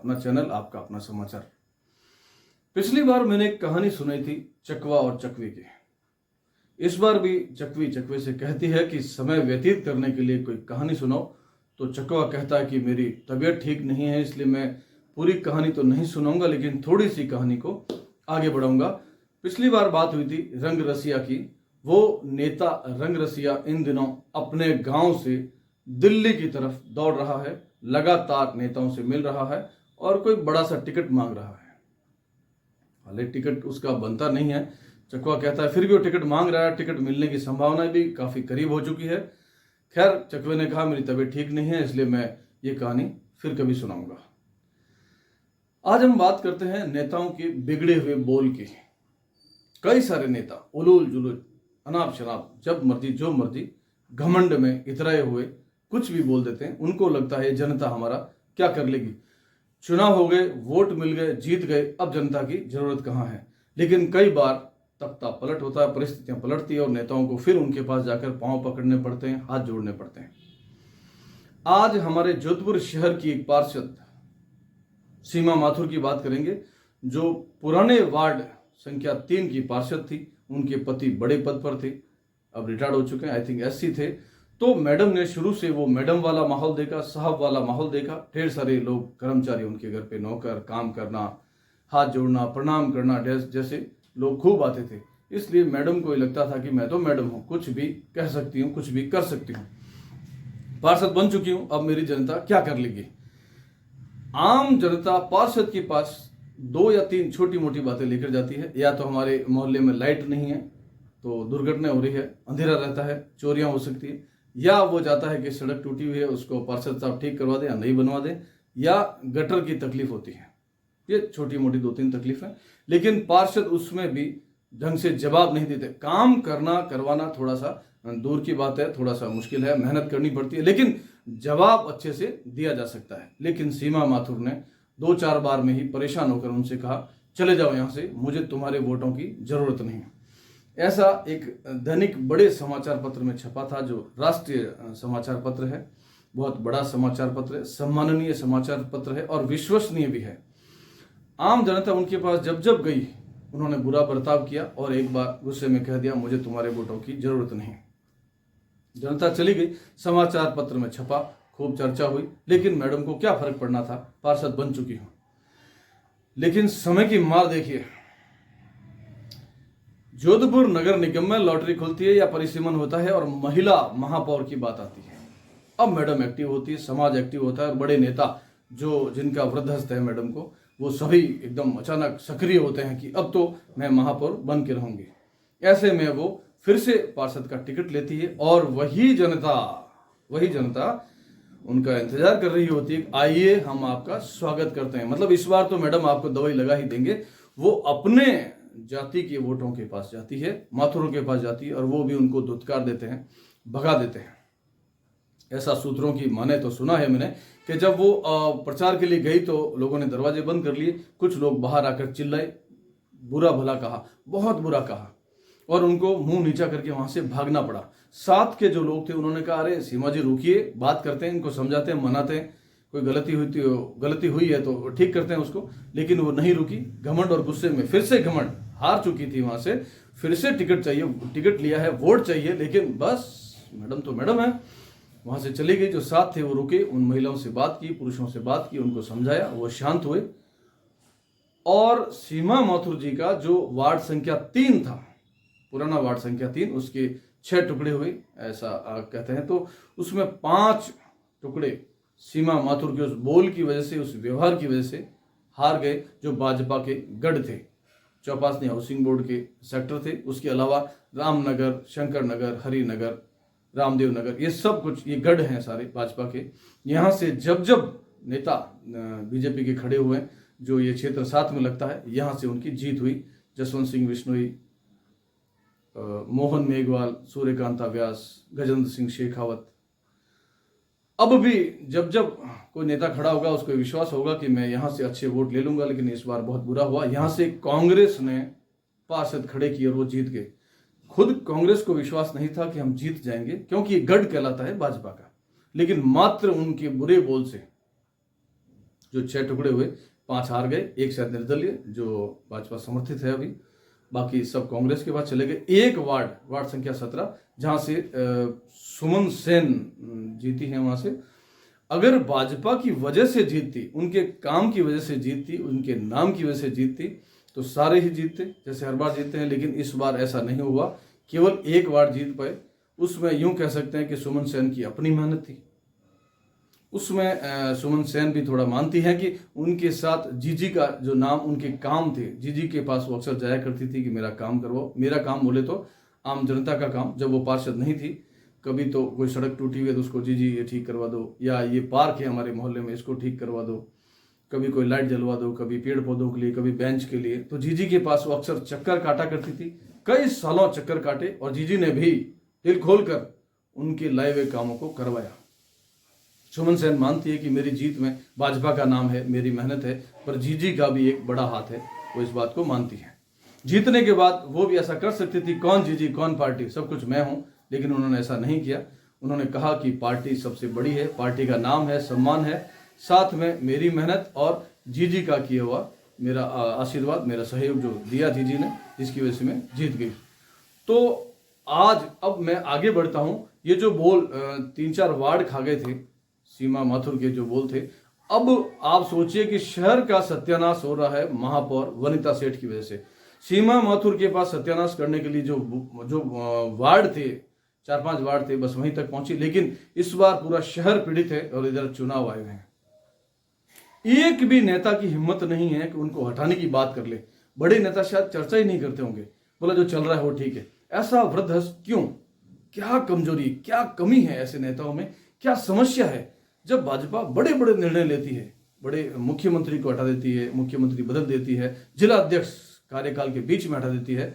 अपना चैनल, आपका अपना समाचार। पिछली बार मैंने एक कहानी सुनाई थी चकवा और चकवी की। इस बार भी चकवी चकवे से कहती है कि समय व्यतीत करने के लिए कोई कहानी सुनाओ। तो चकवा कहता है कि मेरी तबीयत ठीक नहीं है, इसलिए मैं पूरी कहानी तो नहीं सुनाऊंगा, लेकिन थोड़ी सी कहानी को आगे बढ़ाऊंगा। पिछली बार बात हुई थी रंग रसिया की। वो नेता रंग रसिया इन दिनों अपने गांव से दिल्ली की तरफ दौड़ रहा है, लगातार नेताओं से मिल रहा है और कोई बड़ा सा टिकट मांग रहा है। हालांकि टिकट उसका बनता नहीं है, चकवा कहता है, फिर भी वो टिकट मांग रहा है। टिकट मिलने की संभावना भी काफी करीब हो चुकी है। खैर, चकवे ने कहा मेरी तबीयत ठीक नहीं है, इसलिए मैं ये कहानी फिर कभी सुनाऊंगा। आज हम बात करते हैं नेताओं के बिगड़े हुए बोल की। कई सारे नेता उलूल जुलूल, अनाप शनाप, जब मर्जी जो मर्जी, घमंड में इतराए हुए कुछ भी बोल देते हैं। उनको लगता है जनता हमारा क्या कर लेगी, चुनाव हो गए, वोट मिल गए, जीत गए, अब जनता की जरूरत कहाँ है। लेकिन कई बार तख्ता पलट होता है, परिस्थितियां पलटती है और नेताओं को फिर उनके पास जाकर पांव पकड़ने पड़ते हैं, हाथ जोड़ने पड़ते हैं। आज हमारे जोधपुर शहर की एक पार्षद सीमा माथुर की बात करेंगे, जो पुराने वार्ड संख्या 3 की पार्षद थी। उनके पति बड़े पद पर थे, अब रिटायर्ड हो चुके हैं, आई थिंक एससी थे। तो मैडम ने शुरू से वो मैडम वाला माहौल देखा, साहब वाला माहौल देखा। ढेर सारे लोग, कर्मचारी उनके घर पे, नौकर, काम करना, हाथ जोड़ना, प्रणाम करना जैसे लोग खूब आते थे। इसलिए मैडम को लगता था कि मैं तो मैडम हूं, कुछ भी कह सकती हूँ, कुछ भी कर सकती हूँ, पार्षद बन चुकी हूं, अब मेरी जनता क्या कर लेगी। आम जनता पार्षद के पास 2 या 3 छोटी मोटी बातें लेकर जाती है। या तो हमारे मोहल्ले में लाइट नहीं है तो दुर्घटना हो रही है, अंधेरा रहता है, चोरियां हो सकती है, या वो जाता है कि सड़क टूटी हुई है, उसको पार्षद साहब ठीक करवा दें या नहीं बनवा दें, या गटर की तकलीफ होती है। ये छोटी मोटी 2-3 तकलीफ है, लेकिन पार्षद उसमें भी ढंग से जवाब नहीं देते। काम करना, करवाना थोड़ा सा दूर की बात है, थोड़ा सा मुश्किल है, मेहनत करनी पड़ती है, लेकिन जवाब अच्छे से दिया जा सकता है। लेकिन सीमा माथुर ने 2-4 बार में ही परेशान होकर उनसे कहा, चले जाओ यहां से, मुझे तुम्हारे वोटों की जरूरत नहीं है। ऐसा एक दैनिक बड़े समाचार पत्र में छपा था, जो राष्ट्रीय समाचार पत्र है, बहुत बड़ा समाचार पत्र है, सम्माननीय समाचार पत्र है और विश्वसनीय भी है। आम जनता उनके पास जब जब गई, उन्होंने बुरा बर्ताव किया और एक बार गुस्से में कह दिया, मुझे तुम्हारे वोटों की जरूरत नहीं। जनता चली गई, समाचार पत्र में छपा, खूब चर्चा हुई, लेकिन मैडम को क्या फर्क पड़ना था, पार्षद बन चुकी हूं। लेकिन समय की मार देखिए, जोधपुर नगर निगम में लॉटरी खुलती है या परिसीमन होता है और महिला महापौर की बात आती है। अब मैडम एक्टिव होती है, समाज एक्टिव होता है और बड़े नेता जो जिनका वृद्धस्थ है मैडम को, वो सभी एकदम अचानक सक्रिय होते हैं कि अब तो मैं महापौर बन के रहूंगी। ऐसे में वो फिर से पार्षद का टिकट लेती है और वही जनता उनका इंतजार कर रही होती है, आइए हम आपका स्वागत करते हैं। मतलब इस बार तो मैडम आपको दवाई लगा ही देंगे। वो अपने जाति के वोटों के पास जाती है, माथुरों के पास जाती है और वो भी उनको धुतकार देते हैं, भगा देते हैं। ऐसा सूत्रों की माने तो सुना है मैंने कि जब वो प्रचार के लिए गई तो लोगों ने दरवाजे बंद कर लिए, कुछ लोग बाहर आकर चिल्लाए, बुरा भला कहा, बहुत बुरा कहा और उनको मुंह नीचा करके वहां से भागना पड़ा। साथ के जो लोग थे उन्होंने कहा, अरे सीमा जी रुकिए, बात करते हैं, इनको समझाते हैं, मनाते हैं, कोई गलती हुई है तो ठीक करते हैं उसको। लेकिन वो नहीं रुकी, घमंड और गुस्से में फिर से घमंड, हार चुकी थी वहां से, फिर से टिकट चाहिए, टिकट लिया है, वोट चाहिए, लेकिन बस मैडम तो मैडम है, वहां से चली गई। जो साथ थे वो रुके, उन महिलाओं से बात की, पुरुषों से बात की, उनको समझाया, वो शांत हुए। और सीमा माथुर जी का जो वार्ड संख्या 3 था, पुराना वार्ड संख्या 3, उसके 6 टुकड़े हुए ऐसा कहते हैं, तो उसमें 5 टुकड़े सीमा माथुर के उस बोल की वजह से, उस व्यवहार की वजह से हार गए, जो भाजपा के गढ़ थे। चौपासनी हाउसिंग बोर्ड के सेक्टर थे, उसके अलावा रामनगर, शंकर नगर, हरिनगर, रामदेव नगर, ये सब कुछ ये गढ़ हैं सारे भाजपा के। यहाँ से जब जब नेता बीजेपी के खड़े हुए, जो ये क्षेत्र साथ में लगता है, यहाँ से उनकी जीत हुई। जसवंत सिंह बिश्नोई, मोहन मेघवाल, सूर्यकांता व्यास, गजेंद्र सिंह शेखावत। अब भी जब जब कोई नेता खड़ा होगा, उसको विश्वास होगा कि मैं यहां से अच्छे वोट ले लूंगा, लेकिन इस बार बहुत बुरा हुआ। यहां से कांग्रेस ने पार्षद खड़े किए और वो जीत गए। खुद कांग्रेस को विश्वास नहीं था कि हम जीत जाएंगे, क्योंकि ये गढ़ कहलाता है भाजपा का, लेकिन मात्र उनके बुरे बोल से जो 6 टुकड़े हुए, 5 हार गए, एक शायद निर्दलीय जो भाजपा समर्थित है अभी, बाकी सब कांग्रेस के पास चले गए। एक वार्ड संख्या 17 जहां से सुमन सेन जीती है, वहां से अगर भाजपा की वजह से जीतती, उनके काम की वजह से जीतती, उनके नाम की वजह से जीतती, तो सारे ही जीतते जैसे हर बार जीतते हैं। लेकिन इस बार ऐसा नहीं हुआ, केवल एक वार्ड जीत पाए। उसमें यूं कह सकते हैं कि सुमन सेन की अपनी मेहनत थी। उसमें सुमन सेन भी थोड़ा मानती है कि उनके साथ जीजी का जो नाम, उनके काम थे, जीजी के पास वो अक्सर जाया करती थी कि मेरा काम करवाओ। मेरा काम बोले तो आम जनता का काम। जब वो पार्षद नहीं थी, कभी तो कोई सड़क टूटी हुई है तो उसको जीजी ये ठीक करवा दो, या ये पार्क है हमारे मोहल्ले में इसको ठीक करवा दो, कभी कोई लाइट जलवा दो, कभी पेड़ पौधों के लिए, कभी बेंच के लिए। तो जीजी के पास वो अक्सर चक्कर काटा करती थी। कई सालों चक्कर काटे और जीजी ने भी दिल खोलकर उनके लाए हुए कामों को करवाया। सुमन सेन मानती है कि मेरी जीत में भाजपा का नाम है, मेरी मेहनत है, पर जीजी का भी एक बड़ा हाथ है, वो इस बात को मानती है। जीतने के बाद वो भी ऐसा कर सकती थी, कौन जीजी कौन पार्टी, सब कुछ मैं हूं, लेकिन उन्होंने ऐसा नहीं किया। उन्होंने कहा कि पार्टी सबसे बड़ी है, पार्टी का नाम है, सम्मान है, साथ में मेरी मेहनत और जीजी का किया हुआ मेरा आशीर्वाद, मेरा सहयोग जो दिया जीजी ने, जिसकी वजह से मैं जीत गई। तो आज अब मैं आगे बढ़ता हूं। ये जो बोल 3-4 वार्ड खा गए थे, सीमा माथुर के जो बोल थे, अब आप सोचिए कि शहर का सत्यानाश हो रहा है महापौर वनिता सेठ की वजह से। सीमा माथुर के पास सत्यानाश करने के लिए जो वार्ड थे, 4-5 वार्ड थे, बस वहीं तक पहुंची। लेकिन इस बार पूरा शहर पीड़ित है और इधर चुनाव आए हुए हैं। एक भी नेता की हिम्मत नहीं है कि उनको हटाने की बात कर ले। बड़े नेता शायद चर्चा ही नहीं करते होंगे, बोला जो चल रहा है वो ठीक है। ऐसा वृद्धहस्त क्यों? क्या कमजोरी, क्या कमी है ऐसे नेताओं में? क्या समस्या है? जब भाजपा बड़े बड़े निर्णय लेती है, बड़े मुख्यमंत्री को हटा देती है, मुख्यमंत्री बदल देती है, जिला अध्यक्ष कार्यकाल के बीच में हटा देती है,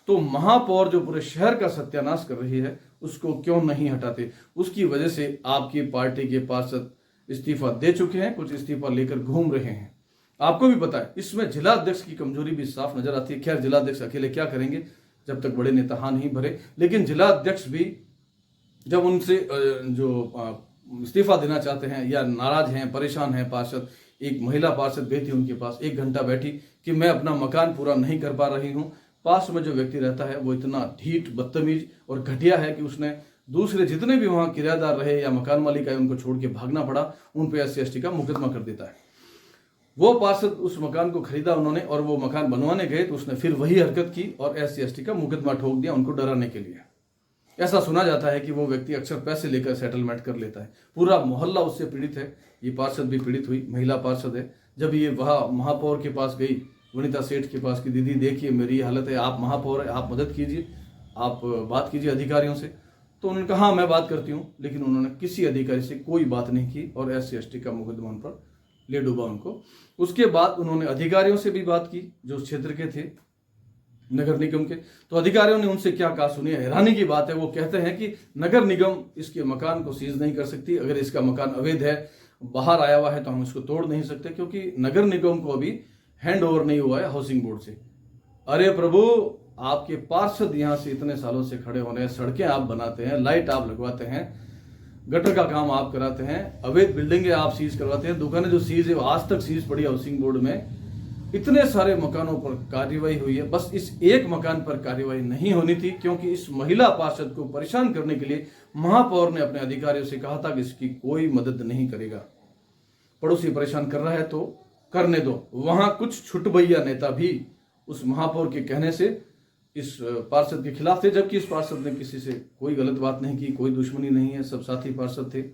तो महापौर जो पूरे शहर का सत्यानाश कर रही है, उसको क्यों नहीं हटाते? उसकी वजह से आपकी पार्टी के पार्षद इस्तीफा दे चुके हैं, कुछ इस्तीफा लेकर घूम रहे हैं। आपको भी पता है, इसमें जिला अध्यक्ष की कमजोरी भी साफ नजर आती है। खैर, जिला अध्यक्ष अकेले क्या करेंगे जब तक बड़े नेता हाथ नहीं भरे। लेकिन जिला अध्यक्ष भी जब उनसे जो इस्तीफा देना चाहते हैं या नाराज हैं, परेशान हैं पार्षद, एक महिला पार्षद गई थी उनके पास, 1 घंटा बैठी कि मैं अपना मकान पूरा नहीं कर पा रही हूं। पास में जो व्यक्ति रहता है वो इतना ढीठ, बदतमीज और घटिया है कि उसने दूसरे जितने भी वहां किराएदार रहे या मकान मालिक आए, उनको छोड़ के भागना पड़ा, उन पे SC/ST का मुकदमा कर देता है। वो पार्षद उस मकान को खरीदा उन्होंने, और वो मकान बनवाने गए तो उसने फिर वही हरकत की और SC/ST का मुकदमा ठोक दिया, उनको डराने के लिए। ऐसा सुना जाता है कि वो व्यक्ति अक्सर पैसे लेकर सेटलमेंट कर लेता है। पूरा मोहल्ला उससे पीड़ित है। ये पार्षद भी पीड़ित हुई, महिला पार्षद है। जब ये वह महापौर के पास गई, वनिता सेठ के पास, कि दीदी देखिए मेरी हालत है, आप महापौर है, आप मदद कीजिए, आप बात कीजिए अधिकारियों से। तो उन्होंने कहा हाँ मैं बात करती हूँ, लेकिन उन्होंने किसी अधिकारी से कोई बात नहीं की और SC/ST का मुकदमा उन पर ले डूबा उनको। उसके बाद उन्होंने अधिकारियों से भी बात की जो उस क्षेत्र के थे, नगर निगम के। तो अधिकारियों ने उनसे क्या कहा सुनिए, हैरानी की बात है। वो कहते हैं कि नगर निगम इसके मकान को सीज नहीं कर सकती, अगर इसका मकान अवैध है, बाहर आया हुआ है, तो हम इसको तोड़ नहीं सकते, क्योंकि नगर निगम को अभी हैंड ओवर नहीं हुआ है हाउसिंग बोर्ड से। अरे प्रभु, आपके पार्षद यहाँ से इतने सालों से खड़े हो रहे हैं, सड़कें आप बनाते हैं, लाइट आप लगवाते हैं, गटर का काम आप कराते हैं, अवैध बिल्डिंगें आप सीज करवाते हैं, दुकानें जो सीज है आज तक सीज पड़ी हाउसिंग बोर्ड में। इतने सारे मकानों पर कार्रवाई हुई है, बस इस एक मकान पर कार्रवाई नहीं होनी थी, क्योंकि इस महिला पार्षद को परेशान करने के लिए महापौर ने अपने अधिकारियों से कहा था कि इसकी कोई मदद नहीं करेगा। पड़ोसी परेशान कर रहा है तो करने दो। वहां कुछ छुटभैया नेता भी उस महापौर के कहने से इस पार्षद के खिलाफ थे, जबकि इस पार्षद ने किसी से कोई गलत बात नहीं की, कोई दुश्मनी नहीं है, सब साथी पार्षद थे।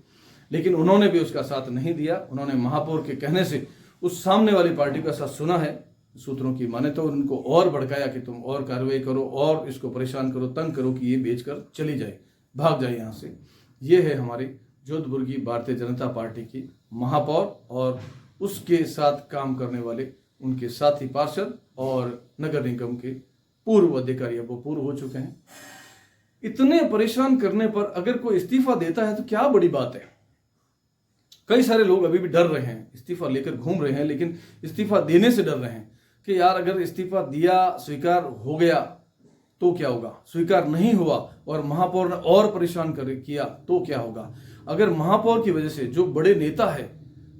लेकिन उन्होंने भी उसका साथ नहीं दिया। उन्होंने महापौर के कहने से उस सामने वाली पार्टी का साथ सुना है, सूत्रों की माने तो उनको और भड़काया कि तुम और कार्रवाई करो और इसको परेशान करो, तंग करो कि ये बेचकर चली जाए, भाग जाए यहाँ से। ये है हमारी जोधपुर की भारतीय जनता पार्टी की महापौर और उसके साथ काम करने वाले उनके साथी पार्षद और नगर निगम के पूर्व अधिकारी, अब वो पूर्व हो चुके हैं। इतने परेशान करने पर अगर कोई इस्तीफा देता है तो क्या बड़ी बात है। कई सारे लोग अभी भी डर रहे हैं, इस्तीफा लेकर घूम रहे हैं, लेकिन इस्तीफा देने से डर रहे हैं कि यार अगर इस्तीफा दिया, स्वीकार हो गया तो क्या होगा, स्वीकार नहीं हुआ और महापौर ने और परेशान किया तो क्या होगा। अगर महापौर की वजह से जो बड़े नेता है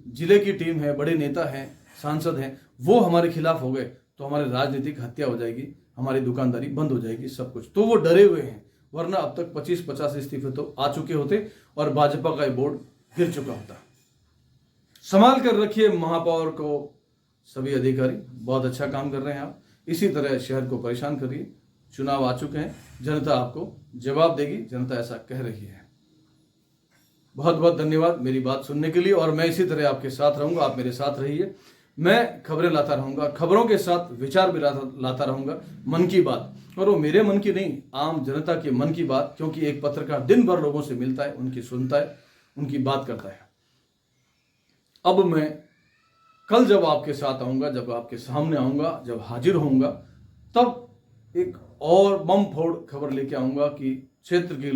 जिले की टीम है, बड़े नेता हैं, सांसद हैं, वो हमारे खिलाफ हो गए तो हमारी राजनीतिक हत्या हो जाएगी, हमारी दुकानदारी बंद हो जाएगी, सब कुछ। तो वो डरे हुए हैं, वरना अब तक 25-50 इस्तीफे तो आ चुके होते और भाजपा का बोर्ड गिर चुका होता। संभाल कर रखिए महापौर को सभी अधिकारी, बहुत अच्छा काम कर रहे हैं आप। इसी तरह शहर को परेशान करिए। चुनाव आ चुके हैं, जनता आपको जवाब देगी, जनता ऐसा कह रही है। बहुत बहुत धन्यवाद मेरी बात सुनने के लिए, और मैं इसी तरह आपके साथ रहूंगा, आप मेरे साथ रहिए। मैं खबरें लाता रहूंगा, खबरों के साथ विचार भी लाता रहूंगा, मन की बात। और वो मेरे मन की नहीं, आम जनता के मन की बात, क्योंकि एक पत्रकार दिन भर लोगों से मिलता है, उनकी सुनता है, उनकी बात करता है। अब मैं कल जब आपके साथ आऊंगा, जब आपके सामने आऊंगा, जब हाजिर होऊंगा, तब एक और बम फोड़ खबर लेके आऊंगा कि क्षेत्र के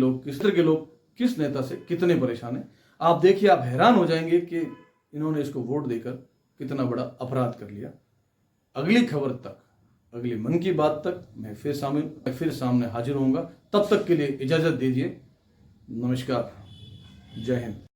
लोग किस नेता से कितने परेशान हैं। आप देखिए, आप हैरान हो जाएंगे कि इन्होंने इसको वोट देकर कितना बड़ा अपराध कर लिया। अगली खबर तक, अगली मन की बात तक मैं फिर सामने हाजिर होऊंगा। तब तक के लिए इजाजत दीजिए। नमस्कार, जय हिंद।